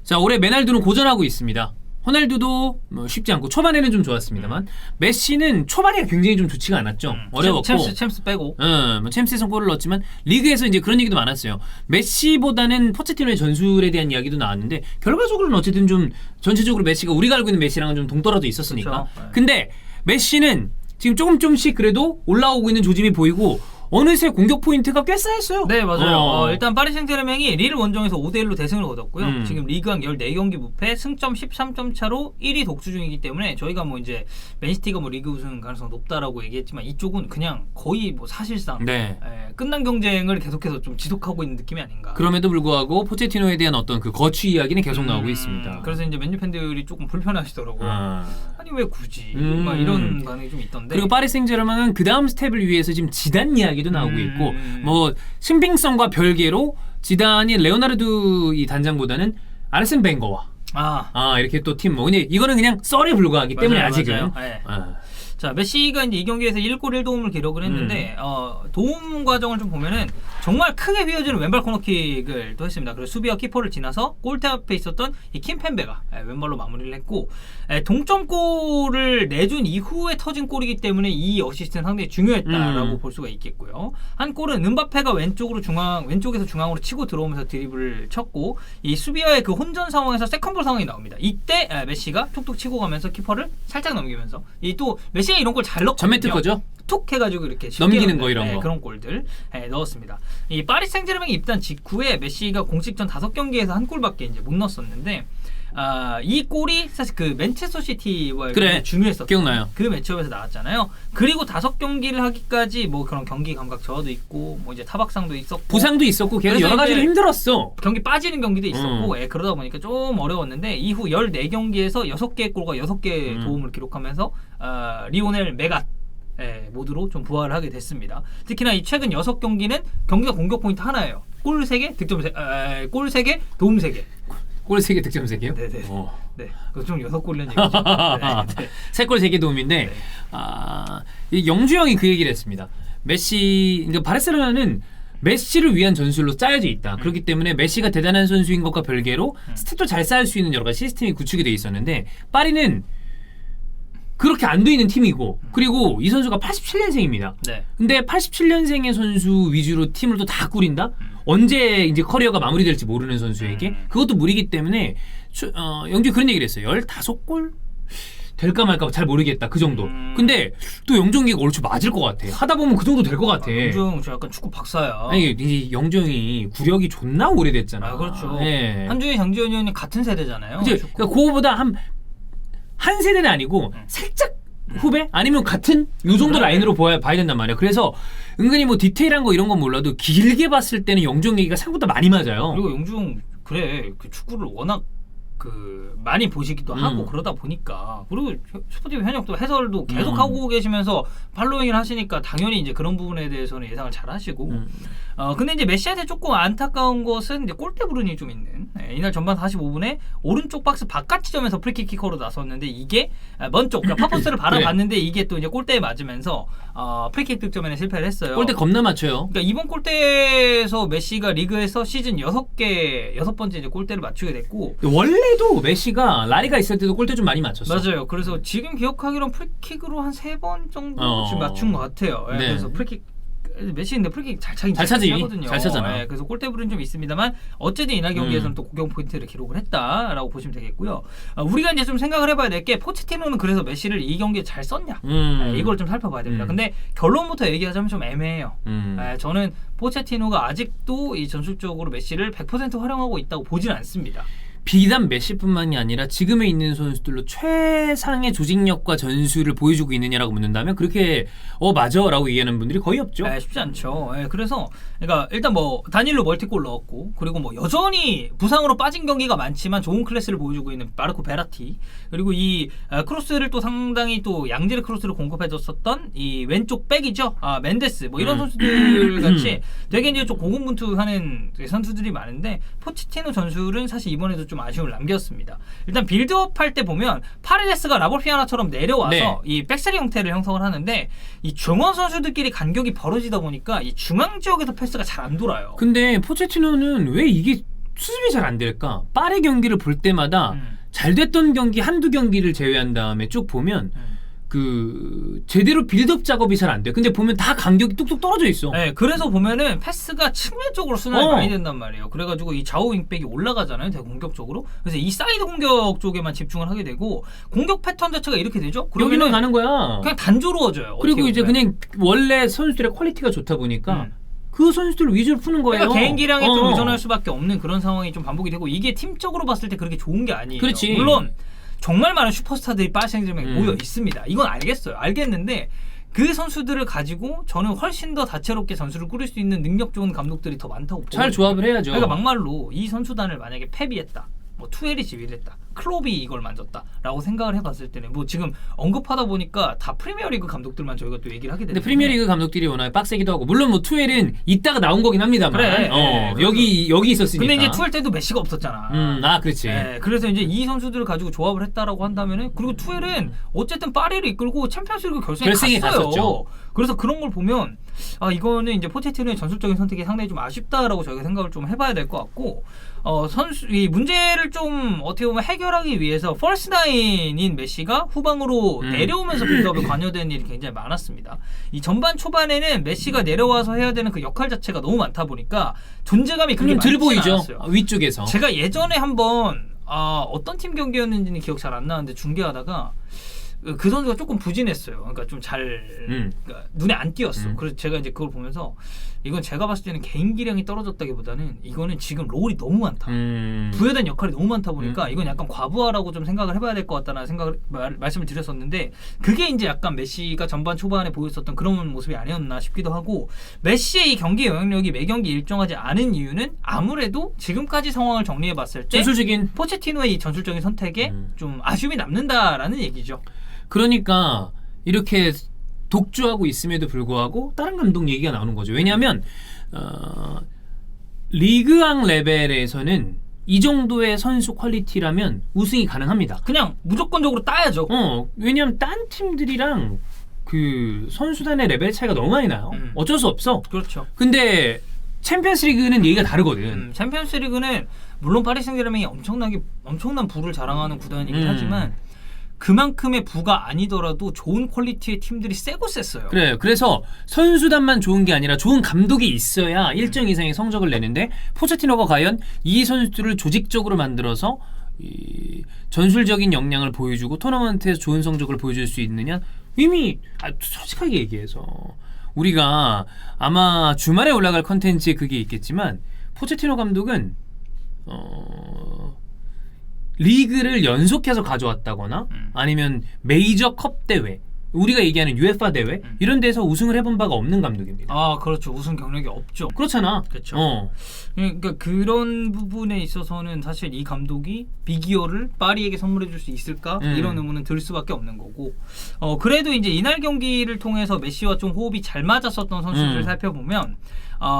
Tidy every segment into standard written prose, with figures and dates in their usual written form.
자, 올해 메날두는 고전하고 있습니다. 호날두도 뭐 쉽지 않고 초반에는 좀 좋았습니다만 메시는 초반에 굉장히 좀 좋지가 않았죠. 어려웠고 챔스 빼고 뭐 챔스에서 골을 넣었지만 리그에서 이제 그런 얘기도 많았어요. 메시보다는 포체티노의 전술에 대한 이야기도 나왔는데 결과적으로는 어쨌든 좀 전체적으로 메시가 우리가 알고 있는 메시랑은 좀 동떨어져 있었으니까. 그렇죠. 근데 메시는 지금 조금씩 그래도 올라오고 있는 조짐이 보이고 어느새 공격 포인트가 꽤 쌓였어요. 네, 맞아요. 일단 파리 생제르맹이 리를 원정에서 5대1로 대승을 거뒀고요. 지금 리그왕 14경기 무패, 승점 13점 차로 1위 독주 중이기 때문에 저희가 뭐 이제 맨시티가 뭐 리그 우승 가능성 높다라고 얘기했지만 이쪽은 그냥 거의 뭐 사실상 끝난 경쟁을 계속해서 좀 지속하고 있는 느낌이 아닌가. 그럼에도 불구하고 포체티노에 대한 어떤 그 거취 이야기는 계속 나오고 있습니다. 그래서 이제 맨유 팬들이 조금 불편하시더라고요. 아니 왜 굳이? 막 이런 반응이 좀 있던데. 그리고 파리 생제르맹은 그 다음 스텝을 위해서 지금 지단 이야기도 나오고 있고 뭐 신빙성과 별개로 지단이 레오나르도 이 단장보다는 아르센 벵거와 이렇게 또 팀 근데 이거는 그냥 썰에 불과하기 때문에 아직은. 네. 자, 메시가 이제 이 경기에서 1골 1도움을 기록을 했는데 도움 과정을 좀 보면은 정말 크게 휘어지는 왼발 코너킥을 또 했습니다. 그래서 수비와 키퍼를 지나서 골대 앞에 있었던 이 킴펜베가 왼발로 마무리를 했고 동점골을 내준 이후에 터진 골이기 때문에 이 어시스트는 상당히 중요했다라고 볼 수가 있겠고요. 한 골은 은바페가 왼쪽에서 중앙으로 치고 들어오면서 드리블을 쳤고 이 수비와의 그 혼전 상황에서 세컨볼 상황이 나옵니다. 이때 메시가 툭툭 치고 가면서 키퍼를 살짝 넘기면서 이 또 메시가 이런 골 잘 넣거든요. 전매 특허죠? 툭 해가지고 이렇게 넘기는 거 이런 거 그런 골들 넣었습니다. 이 파리 생제르맹이 입단 직후에 메시가 공식전 5경기에서 한 골밖에 이제 못 넣었었는데 이 골이 사실 그 맨체스터 시티와 중요했었던 기억나요. 그 매치업에서 나왔잖아요. 그리고 5경기를 하기까지 뭐 그런 경기 감각 저하도 있고 뭐 이제 타박상도 있었고 부상도 있었고 걔는 여러 가지로 힘들었어. 경기 빠지는 경기도 있었고 그러다 보니까 좀 어려웠는데 이후 14경기에서 6개의 골과 6개의 도움을 기록하면서 리오넬 메갓 모드로 좀 부활을 하게 됐습니다. 특히나 이 최근 6경기는 경기가 공격 포인트 하나예요. 골 3개, 득점 골 3개, 도움 3개. 골 3개, 득점 3개요? 네네. 네. 그거 좀 6골이라는 얘기죠. 네. 3골 3개 도움인데 이 영주 형이 그 얘기를 했습니다. 메시, 그러니까 바르셀로나는 메시를 위한 전술로 짜여져 있다. 그렇기 때문에 메시가 대단한 선수인 것과 별개로 스탯도 잘 쌓을 수 있는 여러 가지 시스템이 구축이 돼 있었는데 파리는 그렇게 안 돼 있는 팀이고 그리고 이 선수가 87년생입니다. 네. 근데 87년생의 선수 위주로 팀을 또 다 꾸린다? 언제 이제 커리어가 마무리될지 모르는 선수에게 그것도 무리기 때문에 영주 그런 얘기를 했어요. 15골? 될까 말까 잘 모르겠다. 그 정도. 근데 또 영종이가 얼추 맞을 것 같아. 하다 보면 그 정도 될 것 같아. 영종 저 약간 축구 박사야. 아니 이 영종이 구력이 존나 오래됐잖아. 그렇죠. 네. 한준희, 장지현이 형님 같은 세대잖아요. 그치? 그러니까 그거보다 한 세대는 아니고 살짝 후배? 아니면 같은 요 정도 라인으로 봐야 된단 말이야. 그래서 은근히 뭐 디테일한 거 이런 건 몰라도 길게 봤을 때는 영종 얘기가 생각보다 많이 맞아요. 그리고 영종 그 축구를 워낙 많이 보시기도 하고 그러다 보니까 그리고 스포티브 현역도 해설도 계속 하고 계시면서 팔로잉을 하시니까 당연히 이제 그런 부분에 대해서는 예상을 잘 하시고 근데 이제 메시한테 조금 안타까운 것은 이제 골대 불운이 좀 있는 이날 전반 45분에 오른쪽 박스 바깥 지점에서 프리킥 키커로 나섰는데 이게 먼쪽 그러니까 파포스를 바라봤는데 이게 또 이제 골대에 맞으면서 프리킥 득점에 실패를 했어요. 골대 겁나 맞춰요. 그러니까 이번 골대에서 메시가 리그에서 시즌 6번째 이제 골대를 맞추게 됐고 원래도 메시가 라리가 있을 때도 골대 좀 많이 맞췄어. 맞아요. 그래서 지금 기억하기로는 프리킥으로 한 3번 정도 지금 맞춘 것 같아요. 네. 그래서 프리킥 메시인데 프리킥 잘 차긴 하거든요. 잘 차잖아. 그래서 골대불은 좀 있습니다만 어쨌든 이날 경기에서는 또 공격 포인트를 기록을 했다라고 보시면 되겠고요. 우리가 이제 좀 생각을 해봐야 될 게 포체티노는 그래서 메시를 이 경기에 잘 썼냐 이걸 좀 살펴봐야 됩니다. 근데 결론부터 얘기하자면 좀 애매해요. 저는 포체티노가 아직도 이 전술적으로 메시를 100% 활용하고 있다고 보진 않습니다. 비단 메시뿐만이 아니라 지금에 있는 선수들로 최상의 조직력과 전술을 보여주고 있느냐라고 묻는다면 그렇게 맞아 라고 얘기하는 분들이 거의 없죠. 쉽지 않죠. 그래서 그러니까 일단 뭐 다닐로 멀티골 넣었고 그리고 뭐 여전히 부상으로 빠진 경기가 많지만 좋은 클래스를 보여주고 있는 마르코 베라티 그리고 이 크로스를 또 상당히 또 양질의 크로스를 공급해줬었던 이 왼쪽 백이죠. 멘데스 뭐 이런 선수들 같이 되게 이제 좀 고군분투하는 선수들이 많은데 포체티노 전술은 사실 이번에도 좀 아쉬움을 남겼습니다. 일단 빌드업 할 때 보면 파레데스가 라볼피아나처럼 내려와서 이 백스리 형태를 형성을 하는데 이 중원 선수들끼리 간격이 벌어지다 보니까 이 중앙 지역에서 패스가 잘 안 돌아요. 근데 포체티노는 왜 이게 수습이 잘 안 될까? 빠르 경기를 볼 때마다 잘 됐던 경기 한두 경기를 제외한 다음에 쭉 보면 그 제대로 빌드업 작업이 잘 안 돼. 근데 보면 다 간격이 뚝뚝 떨어져 있어. 네, 그래서 보면은 패스가 측면적으로 순환이 많이 된단 말이에요. 그래가지고 이 좌우 윙백이 올라가잖아요, 되게 공격적으로. 그래서 이 사이드 공격 쪽에만 집중을 하게 되고 공격 패턴 자체가 이렇게 되죠. 여기만 가는 거야. 그냥 단조로워져요. 그리고 이제 보면. 그냥 원래 선수들의 퀄리티가 좋다 보니까 그 선수들 위주로 푸는 거예요. 그러니까 개인 기량에 좀 의존할 수밖에 없는 그런 상황이 좀 반복이 되고 이게 팀적으로 봤을 때 그렇게 좋은 게 아니에요. 그렇지. 물론 정말 많은 슈퍼스타들이 파리 생제르맹에 모여 있습니다. 이건 알겠어요. 알겠는데 그 선수들을 가지고 저는 훨씬 더 다채롭게 전술을 꾸릴 수 있는 능력 좋은 감독들이 더 많다고 보거든요. 잘 조합을 해야죠. 그러니까 막말로 이 선수단을 만약에 펩이 했다. 뭐 투엘이 지휘했다. 클롭이 이걸 만졌다라고 생각을 해봤을 때는 뭐 지금 언급하다 보니까 다 프리미어리그 감독들만 저희가 또 얘기를 하게 되는데 근데 프리미어리그 감독들이 워낙 빡세기도 하고 물론 뭐 투엘은 이따가 나온 거긴 합니다만 그래, 여기 있었으니까. 근데 이제 투엘 때도 메시가 없었잖아. 그렇지. 네, 그래서 이제 이 선수들을 가지고 조합을 했다라고 한다면은 그리고 투엘은 어쨌든 파리를 이끌고 챔피언스리그 결승에 갔었죠. 그래서 그런 걸 보면 아 이거는 이제 포체티노의 전술적인 선택이 상당히 좀 아쉽다라고 저희가 생각을 좀 해봐야 될 것 같고 선수 이 문제를 좀 어떻게 보면 해결하기 위해서 펄스 나인인 메시가 후방으로 내려오면서 빌드업에 관여되는 일이 굉장히 많았습니다. 이 전반 초반에는 메시가 내려와서 해야 되는 그 역할 자체가 너무 많다 보니까 존재감이 그렇게 들 많지는 보이죠. 않았어요. 위쪽에서. 제가 예전에 한번 어떤 팀 경기였는지는 기억 잘 안 나는데 중계하다가 그 선수가 조금 부진했어요. 그러니까 좀 잘 그러니까 눈에 안 띄었어. 그래서 제가 이제 그걸 보면서 이건 제가 봤을 때는 개인 기량이 떨어졌다기보다는 이거는 지금 롤이 너무 많다. 부여된 역할이 너무 많다 보니까 이건 약간 과부하라고 좀 생각을 해봐야 될 것 같다는 생각을 말씀을 드렸었는데 그게 이제 약간 메시가 전반 초반에 보였었던 그런 모습이 아니었나 싶기도 하고 메시의 이 경기 영향력이 매 경기 일정하지 않은 이유는 아무래도 지금까지 상황을 정리해봤을 때 전술적인 포체티노의 이 전술적인 선택에 좀 아쉬움이 남는다라는 얘기죠. 그러니까 이렇게 독주하고 있음에도 불구하고 다른 감독 얘기가 나오는 거죠. 왜냐하면 리그왕 레벨에서는 이 정도의 선수 퀄리티라면 우승이 가능합니다. 그냥 무조건적으로 따야죠. 왜냐하면 딴 팀들이랑 그 선수단의 레벨 차이가 너무 많이 나요. 어쩔 수 없어. 그렇죠. 근데 챔피언스리그는 얘기가 다르거든. 챔피언스리그는 물론 파리 생제르맹이 엄청난 부를 자랑하는 구단이긴 하지만 그만큼의 부가 아니더라도 좋은 퀄리티의 팀들이 세고 셌어요. 그래. 그래서 선수단만 좋은 게 아니라 좋은 감독이 있어야 일정 이상의 성적을 내는데 포체티노가 과연 이 선수들을 조직적으로 만들어서 이 전술적인 역량을 보여주고 토너먼트에서 좋은 성적을 보여줄 수 있느냐? 이미 솔직하게 얘기해서 우리가 아마 주말에 올라갈 컨텐츠에 그게 있겠지만 포체티노 감독은 리그를 연속해서 가져왔다거나 아니면 메이저 컵 대회 우리가 얘기하는 UEFA 대회 이런 데서 우승을 해본 바가 없는 감독입니다. 그렇죠. 우승 경력이 없죠. 그렇잖아. 그렇죠. 그러니까 그런 부분에 있어서는 사실 이 감독이 비기어를 파리에게 선물해 줄 수 있을까 이런 의문은 들 수밖에 없는 거고 그래도 이제 이날 경기를 통해서 메시와 좀 호흡이 잘 맞았었던 선수들을 살펴보면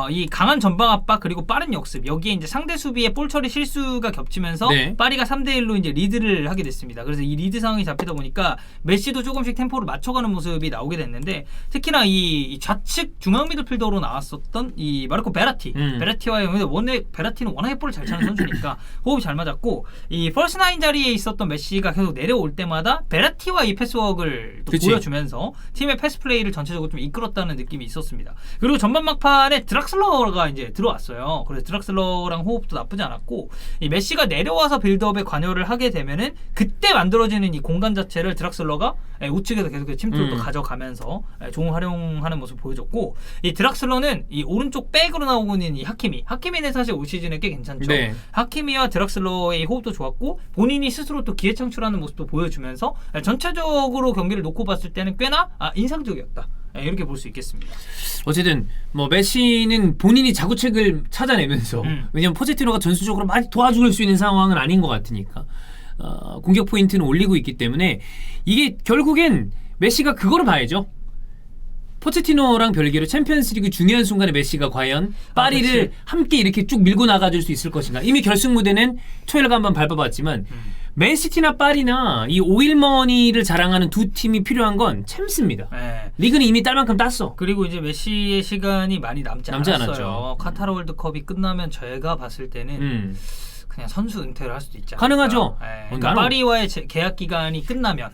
이 강한 전방 압박 그리고 빠른 역습 여기에 이제 상대 수비의 볼 처리 실수가 겹치면서 파리가 3대1로 이제 리드를 하게 됐습니다. 그래서 이 리드 상황이 잡히다 보니까 메시도 조금씩 템포를 맞춰가는 모습이 나오게 됐는데 특히나 이 좌측 중앙 미드필더로 나왔었던 이 마르코 베라티와의 원래 베라티는 워낙에 볼을 잘 차는 선수니까 호흡이 잘 맞았고 이 펄스 나인 자리에 있었던 메시가 계속 내려올 때마다 베라티와 이 패스워크를 또 보여주면서 팀의 패스 플레이를 전체적으로 좀 이끌었다는 느낌이 있었습니다. 그리고 전반 막판에 드락슬러가 이제 들어왔어요. 그래서 드락슬러랑 호흡도 나쁘지 않았고 이 메시가 내려와서 빌드업에 관여를 하게 되면은 그때 만들어지는 이 공간 자체를 드락슬러가 우측에서 계속 침투를 또 가져가면서 좋은 활용하는 모습을 보여줬고 이 드락슬러는 이 오른쪽 백으로 나오고 있는 이 하키미는 사실 올 시즌에 꽤 괜찮죠. 하키미와 드락슬러의 호흡도 좋았고 본인이 스스로 또 기회 창출하는 모습도 보여주면서 전체적으로 경기를 놓고 봤을 때는 꽤나 인상적이었다. 이렇게 볼 수 있겠습니다. 어쨌든 뭐 메시는 본인이 자구책을 찾아내면서 왜냐면 포체티노가 전술적으로 많이 도와줄 수 있는 상황은 아닌 것 같으니까 공격 포인트는 올리고 있기 때문에 이게 결국엔 메시가 그거를 봐야죠. 포체티노랑 별개로 챔피언스리그 중요한 순간에 메시가 과연 파리를 그치. 함께 이렇게 쭉 밀고 나가줄 수 있을 것인가. 이미 결승 무대는 초엘가 한번 밟아봤지만 맨시티나 파리나 이 오일머니를 자랑하는 두 팀이 필요한 건 챔스입니다. 네. 리그는 이미 딸 만큼 땄어. 그리고 이제 메시의 시간이 많이 남지 남지 않았어요. 않았죠. 카타르 월드컵이 끝나면 제가 봤을 때는 그냥 선수 은퇴를 할 수도 있지 않을까. 가능하죠. 그러니까 나는- 파리와의 계약 기간이 끝나면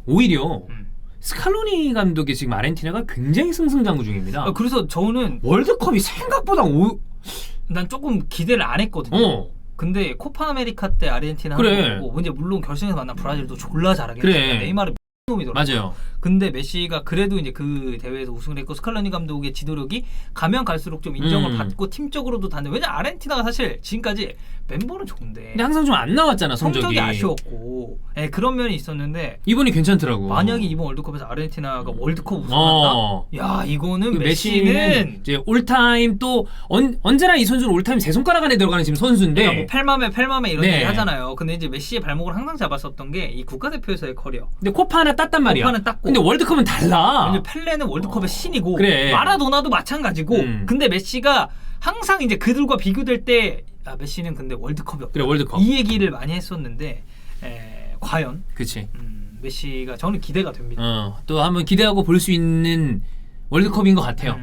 오히려 음. 스칼로니 감독이 지금 아르헨티나가 굉장히 승승장구 중입니다. 그래서 저는 월드컵이 생각보다 난 조금 기대를 안 했거든요. 근데 코파 아메리카 때 아르헨티나 그래. 하는 거고 이제 물론 결승에서 만난 브라질도 졸라 잘하긴 그래. 했어요. 네이마르 놈이더라고. 맞아요. 근데 메시가 그래도 이제 그 대회에서 우승을 했고 스칼로니 감독의 지도력이 가면 갈수록 좀 인정을 받고 팀적으로도 다는데 왜냐 아르헨티나가 사실 지금까지 멤버는 좋은데 근데 항상 좀 안 나왔잖아 성적이 성적이. 아쉬웠고 그런 면이 있었는데 이번이 괜찮더라고. 만약에 이번 월드컵에서 아르헨티나가 월드컵 우승한다? 어. 야 이거는 그 메시는 이제 올타임 또 언제나 이 선수는 올타임 세 손가락 안에 들어가는 지금 선수인데. 그러니까 뭐 펠마메 이런 네. 얘기 하잖아요. 근데 이제 메시의 발목을 항상 잡았었던 게 이 국가대표에서의 커리어. 근데 코파 하나 땄단 말이야. 코파는 땄고. 근데 월드컵은 달라. 이제 펠레는 월드컵의 신이고 그래. 마라도나도 마찬가지고 근데 메시가 항상 이제 그들과 비교될 때 메시는 근데 월드컵이 없다. 그래 월드컵. 이 얘기를 많이 했었는데 과연 그치. 메시가 저는 기대가 됩니다. 또 한번 기대하고 볼 수 있는 월드컵인 것 같아요.